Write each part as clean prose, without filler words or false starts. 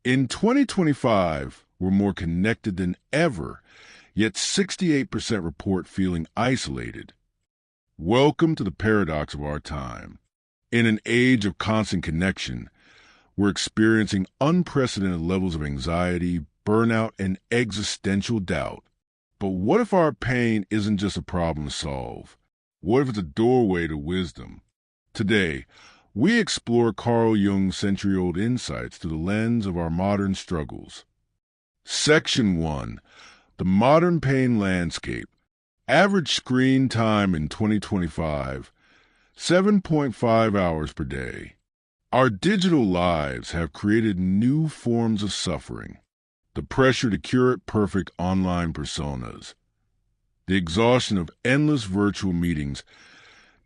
In 2025, we're more connected than ever, yet 68% report feeling isolated. Welcome to the paradox of our time. In an age of constant connection, we're experiencing unprecedented levels of anxiety, burnout, and existential doubt. But what if our pain isn't just a problem to solve? What if it's a doorway to wisdom? Today, we explore Carl Jung's century-old insights through the lens of our modern struggles. Section 1. The Modern Pain Landscape. Average screen time in 2025, 7.5 hours per day. Our digital lives have created new forms of suffering. The pressure to curate perfect online personas, the exhaustion of endless virtual meetings,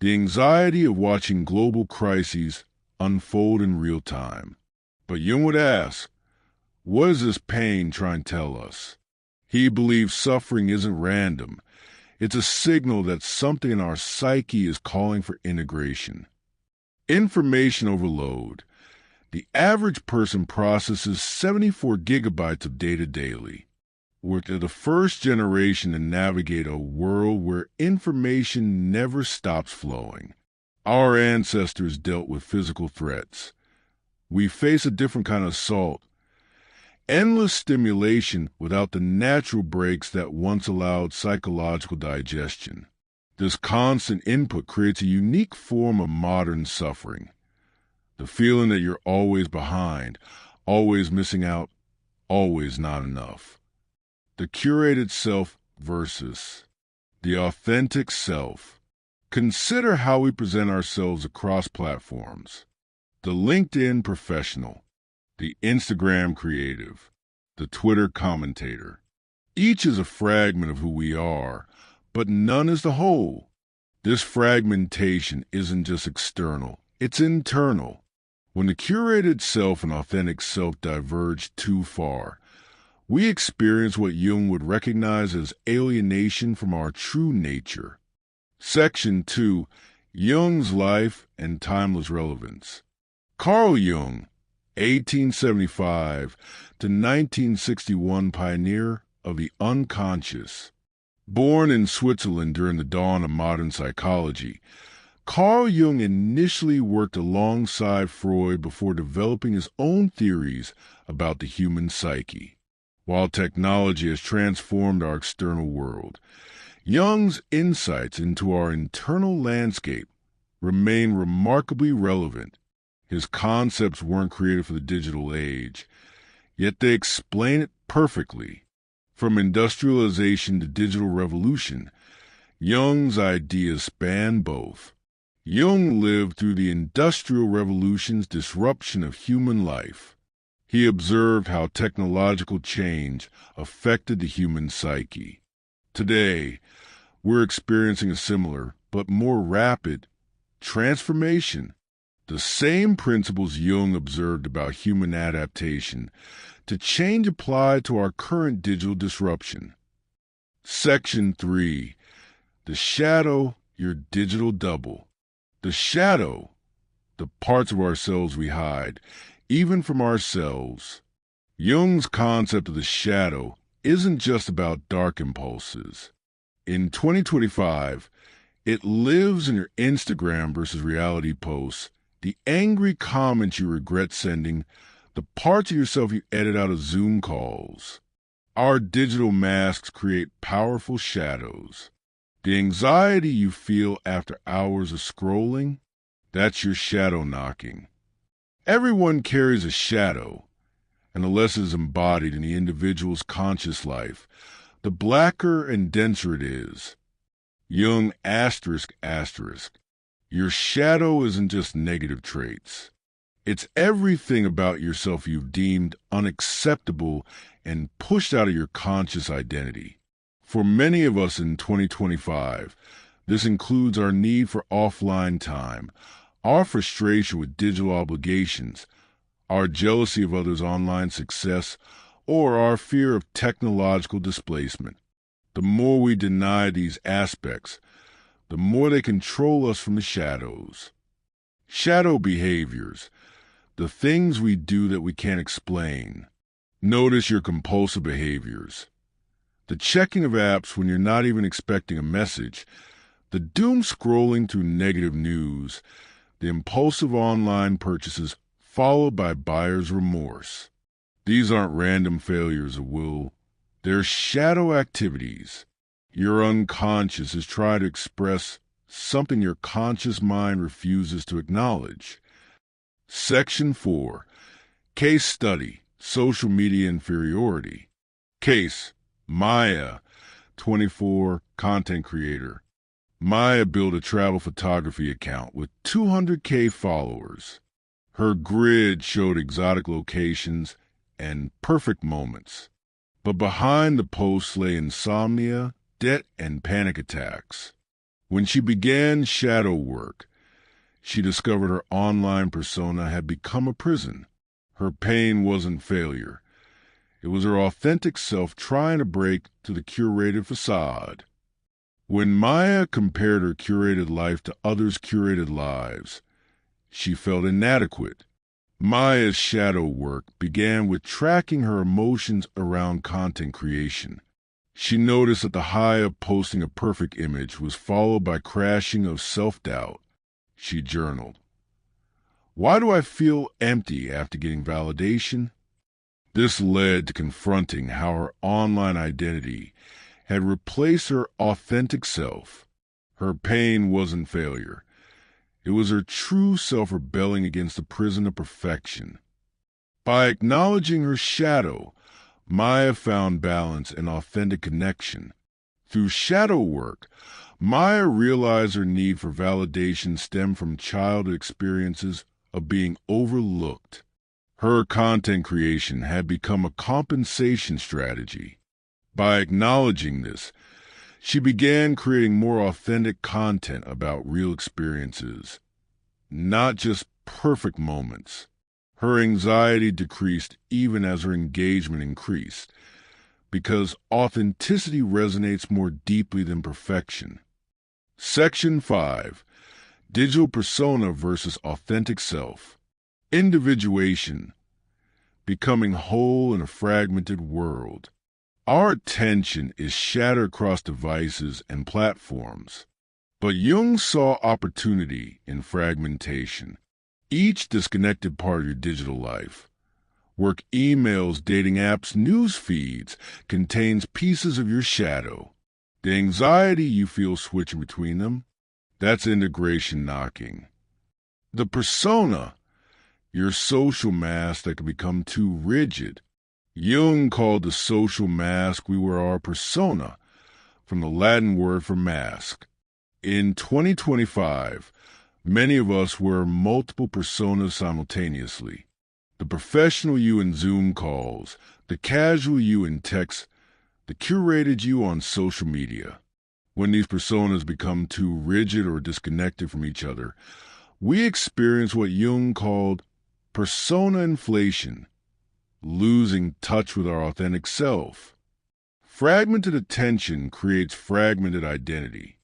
the anxiety of watching global crises unfold in real time. But Jung would ask, what is this pain trying to tell us? He believes suffering isn't random. It's a signal that something in our psyche is calling for integration. Information overload. The average person processes 74 gigabytes of data daily. We're the first generation to navigate a world where information never stops flowing. Our ancestors dealt with physical threats. We face a different kind of assault. Endless stimulation without the natural breaks that once allowed psychological digestion. This constant input creates a unique form of modern suffering. The feeling that you're always behind, always missing out, always not enough. The curated self versus the authentic self. Consider how we present ourselves across platforms. The LinkedIn professional, the Instagram creative, the Twitter commentator. Each is a fragment of who we are, but none is the whole. This fragmentation isn't just external, it's internal. When the curated self and authentic self diverge too far, we experience what Jung would recognize as alienation from our true nature. Section 2. Jung's Life and Timeless Relevance. Carl Jung, 1875 to 1961, pioneer of the unconscious. Born in Switzerland during the dawn of modern psychology, Carl Jung initially worked alongside Freud before developing his own theories about the human psyche. While technology has transformed our external world, Jung's insights into our internal landscape remain remarkably relevant. His concepts weren't created for the digital age, yet they explain it perfectly. From industrialization to digital revolution, Jung's ideas span both. Jung lived through the Industrial Revolution's disruption of human life. He observed how technological change affected the human psyche. Today, we're experiencing a similar, but more rapid, transformation. The same principles Jung observed about human adaptation to change apply to our current digital disruption. Section 3. The Shadow, Your Digital Double. The shadow, the parts of ourselves we hide, even from ourselves. Jung's concept of the shadow isn't just about dark impulses. In 2025, it lives in your Instagram versus reality posts, the angry comments you regret sending, the parts of yourself you edit out of Zoom calls. Our digital masks create powerful shadows. The anxiety you feel after hours of scrolling, that's your shadow knocking. Everyone carries a shadow, and unless it is embodied in the individual's conscious life, the blacker and denser it is. Jung asterisk. Your shadow isn't just negative traits. It's everything about yourself you've deemed unacceptable and pushed out of your conscious identity. For many of us in 2025, this includes our need for offline time, our frustration with digital obligations, our jealousy of others' online success, or our fear of technological displacement. The more we deny these aspects, the more they control us from the shadows. Shadow behaviors. the things we do that we can't explain. Notice your compulsive behaviors. The checking of apps when you're not even expecting a message, the doom scrolling through negative news, the impulsive online purchases followed by buyer's remorse. These aren't random failures of will. They're shadow activities. Your unconscious is trying to express something your conscious mind refuses to acknowledge. Section 4. Case Study, Social Media Inferiority. Case, Maya, 24, content creator. Maya built a travel photography account with 200K followers. Her grid showed exotic locations and perfect moments. But behind the posts lay insomnia, debt, and panic attacks. When she began shadow work, she discovered her online persona had become a prison. Her pain wasn't failure. It was her authentic self trying to break through the curated facade. When Maya compared her curated life to others' curated lives, she felt inadequate. Maya's shadow work began with tracking her emotions around content creation. She noticed that the high of posting a perfect image was followed by crashing of self-doubt. She journaled. Why do I feel empty after getting validation? This led to confronting how her online identity had replaced her authentic self. Her pain wasn't failure. It was her true self rebelling against the prison of perfection. By acknowledging her shadow, Maya found balance and authentic connection. Through shadow work, Maya realized her need for validation stemmed from childhood experiences of being overlooked. Her content creation had become a compensation strategy. By acknowledging this, she began creating more authentic content about real experiences, not just perfect moments. Her anxiety decreased even as her engagement increased, because authenticity resonates more deeply than perfection. Section 5. Digital Persona versus Authentic Self. Individuation. Becoming whole in a fragmented world. Our attention is shattered across devices and platforms. But Jung saw opportunity in fragmentation. Each disconnected part of your digital life, work emails, dating apps, news feeds, contains pieces of your shadow. The anxiety you feel switching between them, that's integration knocking. The persona, your social mask that can become too rigid. Jung called the social mask we wear our persona, from the Latin word for mask. In 2025, many of us wear multiple personas simultaneously. The professional you in Zoom calls, the casual you in text, the curated you on social media. When these personas become too rigid or disconnected from each other, we experience what Jung called persona inflation, losing touch with our authentic self. Fragmented attention creates fragmented identity.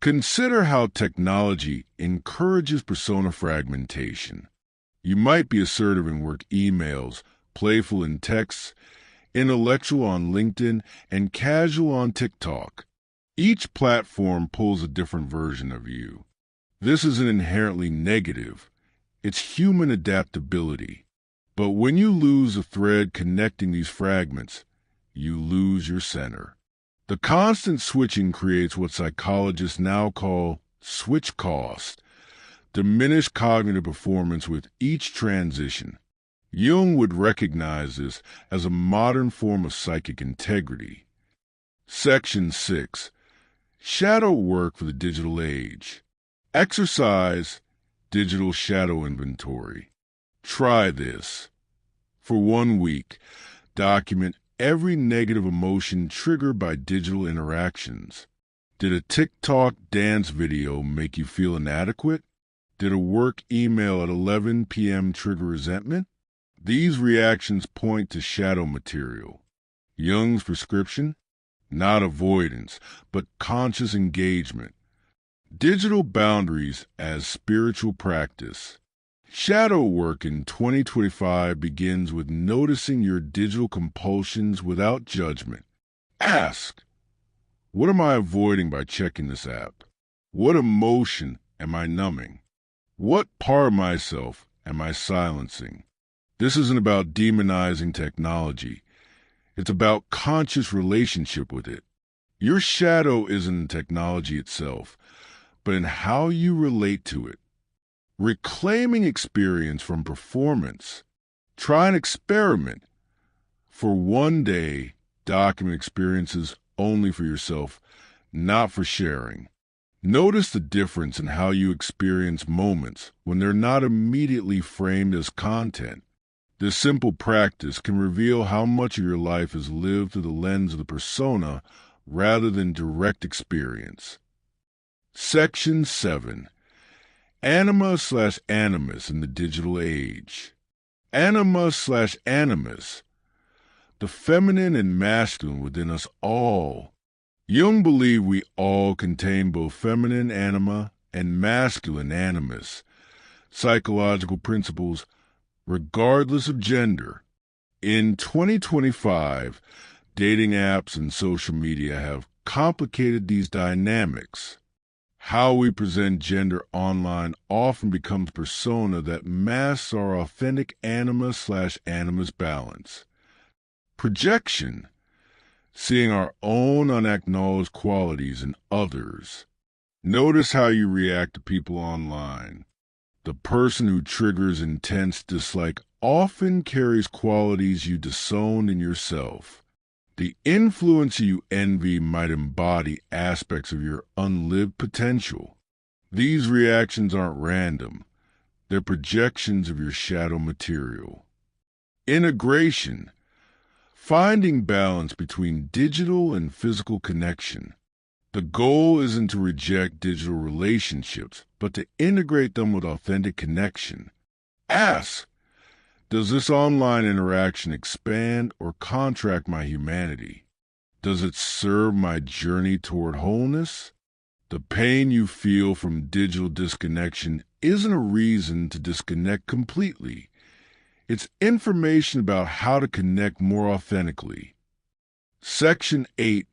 Consider how technology encourages persona fragmentation. You might be assertive in work emails, playful in texts, intellectual on LinkedIn, and casual on TikTok. Each platform pulls a different version of you. This isn't inherently negative. It's human adaptability. But when you lose a thread connecting these fragments, you lose your center. The constant switching creates what psychologists now call switch cost, diminished cognitive performance with each transition. Jung would recognize this as a modern form of psychic integrity. Section 6. Shadow work for the digital age. Exercise digital shadow inventory. Try this. For 1 week, document every negative emotion triggered by digital interactions. Did a TikTok dance video make you feel inadequate? Did a work email at 11 p.m. trigger resentment? These reactions point to shadow material. Jung's prescription? Not avoidance, but conscious engagement. Digital boundaries as spiritual practice. Shadow work in 2025 begins with noticing your digital compulsions without judgment. Ask, what am I avoiding by checking this app? What emotion am I numbing? What part of myself am I silencing? This isn't about demonizing technology. It's about conscious relationship with it. Your shadow isn't in technology itself, but in how you relate to it. Reclaiming experience from performance. Try an experiment. For one day, document experiences only for yourself, not for sharing. Notice the difference in how you experience moments when they're not immediately framed as content. This simple practice can reveal how much of your life is lived through the lens of the persona rather than direct experience. Section 7. Anima/Animus in the digital age. Anima/Animus, the feminine and masculine within us all. Jung believed we all contain both feminine anima and masculine animus, psychological principles regardless of gender. In 2025, dating apps and social media have complicated these dynamics. How we present gender online often becomes persona that masks our authentic anima/animus balance. Projection, seeing our own unacknowledged qualities in others. Notice how you react to people online. The person who triggers intense dislike often carries qualities you disown in yourself. The influencer you envy might embody aspects of your unlived potential. These reactions aren't random. They're projections of your shadow material. Integration, finding balance between digital and physical connection. The goal isn't to reject digital relationships, but to integrate them with authentic connection. Ask, does this online interaction expand or contract my humanity? Does it serve my journey toward wholeness? The pain you feel from digital disconnection isn't a reason to disconnect completely. It's information about how to connect more authentically. Section 8,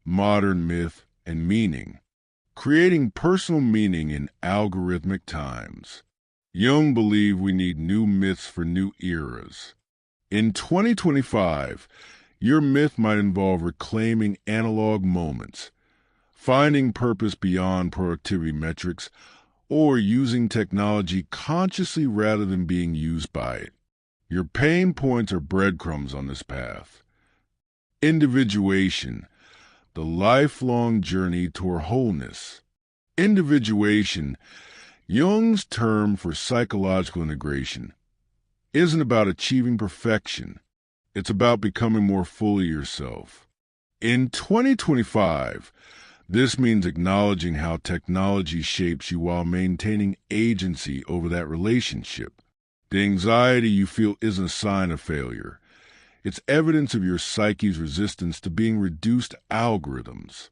Modern Myth and Meaning. Creating personal meaning in algorithmic times. Jung believed we need new myths for new eras. In 2025, your myth might involve reclaiming analog moments, finding purpose beyond productivity metrics, or using technology consciously rather than being used by it. Your pain points are breadcrumbs on this path. Individuation, the lifelong journey toward wholeness. Individuation, Jung's term for psychological integration, isn't about achieving perfection. It's about becoming more fully yourself. In 2025, this means acknowledging how technology shapes you while maintaining agency over that relationship. The anxiety you feel isn't a sign of failure. It's evidence of your psyche's resistance to being reduced to algorithms.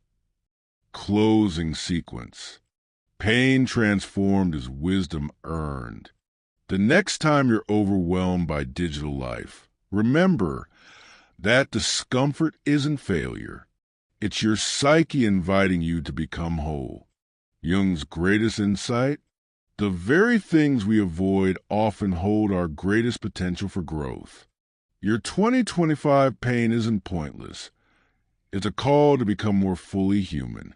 Closing sequence. Pain transformed is wisdom earned. The next time you're overwhelmed by digital life, remember that discomfort isn't failure. It's your psyche inviting you to become whole. Jung's greatest insight? The very things we avoid often hold our greatest potential for growth. Your 2025 pain isn't pointless. It's a call to become more fully human.